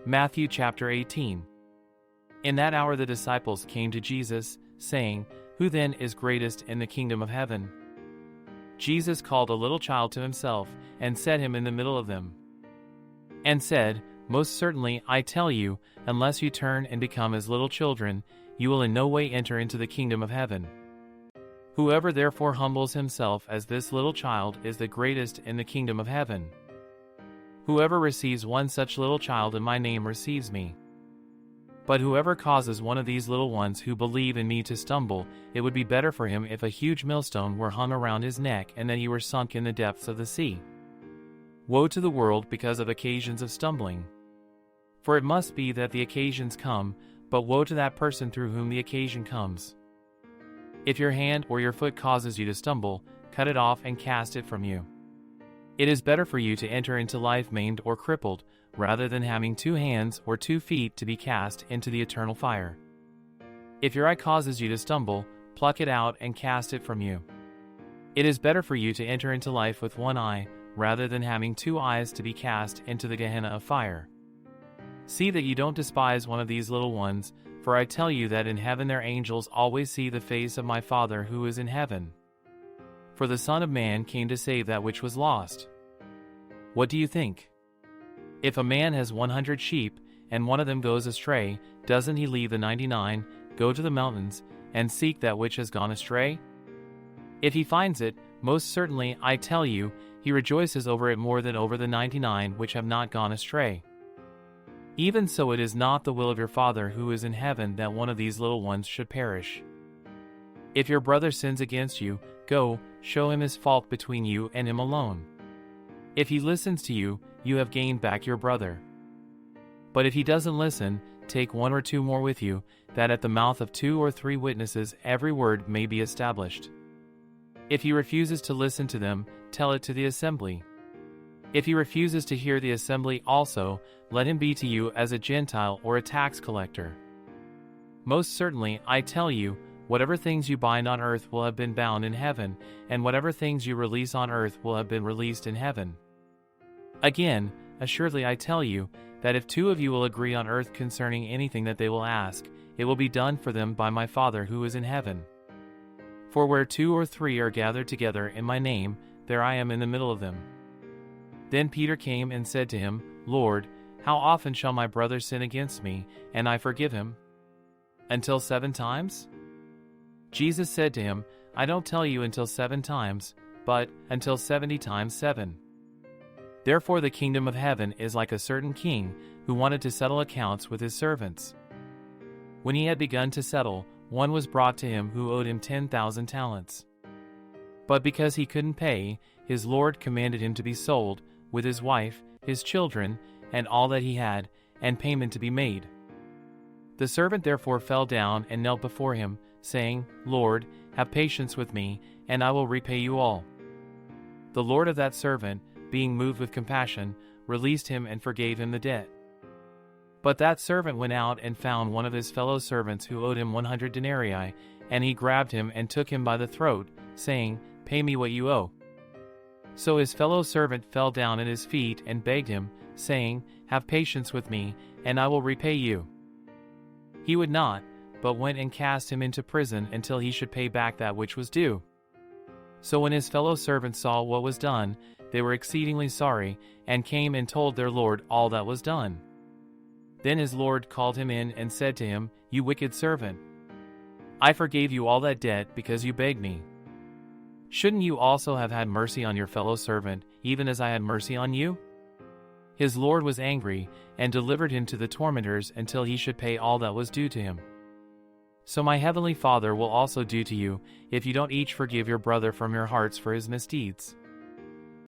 Matthew chapter 18. In that hour the disciples came to Jesus, saying, "Who then is greatest in the kingdom of heaven?" Jesus called a little child to himself, and set him in the middle of them, and said, "Most certainly, I tell you, unless you turn and become as little children, you will in no way enter into the kingdom of heaven. Whoever therefore humbles himself as this little child is the greatest in the kingdom of heaven. Whoever receives one such little child in my name receives me. But whoever causes one of these little ones who believe in me to stumble, it would be better for him if a huge millstone were hung around his neck and that he were sunk in the depths of the sea. Woe to the world because of occasions of stumbling. For it must be that the occasions come, but woe to that person through whom the occasion comes. If your hand or your foot causes you to stumble, cut it off and cast it from you. It is better for you to enter into life maimed or crippled, rather than having 2 hands or 2 feet to be cast into the eternal fire. If your eye causes you to stumble, pluck it out and cast it from you. It is better for you to enter into life with 1 eye, rather than having 2 eyes to be cast into the Gehenna of fire. See that you don't despise one of these little ones, for I tell you that in heaven their angels always see the face of my Father who is in heaven. For the Son of Man came to save that which was lost. What do you think? If a man has 100 sheep, and one of them goes astray, doesn't he leave the 99, go to the mountains, and seek that which has gone astray? If he finds it, most certainly, I tell you, he rejoices over it more than over the 99 which have not gone astray. Even so it is not the will of your Father who is in heaven that one of these little ones should perish. If your brother sins against you, go, show him his fault between you and him alone. If he listens to you, you have gained back your brother. But if he doesn't listen, take 1 or 2 more with you, that at the mouth of 2 or 3 witnesses every word may be established. If he refuses to listen to them, tell it to the assembly. If he refuses to hear the assembly also, let him be to you as a Gentile or a tax collector. Most certainly, I tell you, whatever things you bind on earth will have been bound in heaven, and whatever things you release on earth will have been released in heaven. Again, assuredly I tell you, that if 2 of you will agree on earth concerning anything that they will ask, it will be done for them by my Father who is in heaven. For where 2 or 3 are gathered together in my name, there I am in the middle of them. Then Peter came and said to him, Lord, how often shall my brother sin against me, and I forgive him? Until 7 times? Jesus said to him, I don't tell you until 7 times, but until 70 times 7. Therefore the kingdom of heaven is like a certain king who wanted to settle accounts with his servants. When he had begun to settle, one was brought to him who owed him 10,000 talents. But because he couldn't pay, his lord commanded him to be sold, with his wife, his children, and all that he had, and payment to be made. The servant therefore fell down and knelt before him, saying, Lord, have patience with me, and I will repay you all. The lord of that servant, being moved with compassion, released him and forgave him the debt. But that servant went out and found one of his fellow servants who owed him 100 denarii, and he grabbed him and took him by the throat, saying, Pay me what you owe. So his fellow servant fell down at his feet and begged him, saying, Have patience with me, and I will repay you. He would not, but went and cast him into prison until he should pay back that which was due. So when his fellow servants saw what was done, they were exceedingly sorry, and came and told their lord all that was done. Then his lord called him in and said to him, You wicked servant, I forgave you all that debt because you begged me. Shouldn't you also have had mercy on your fellow servant, even as I had mercy on you? His lord was angry, and delivered him to the tormentors until he should pay all that was due to him. So my heavenly Father will also do to you, if you don't each forgive your brother from your hearts for his misdeeds.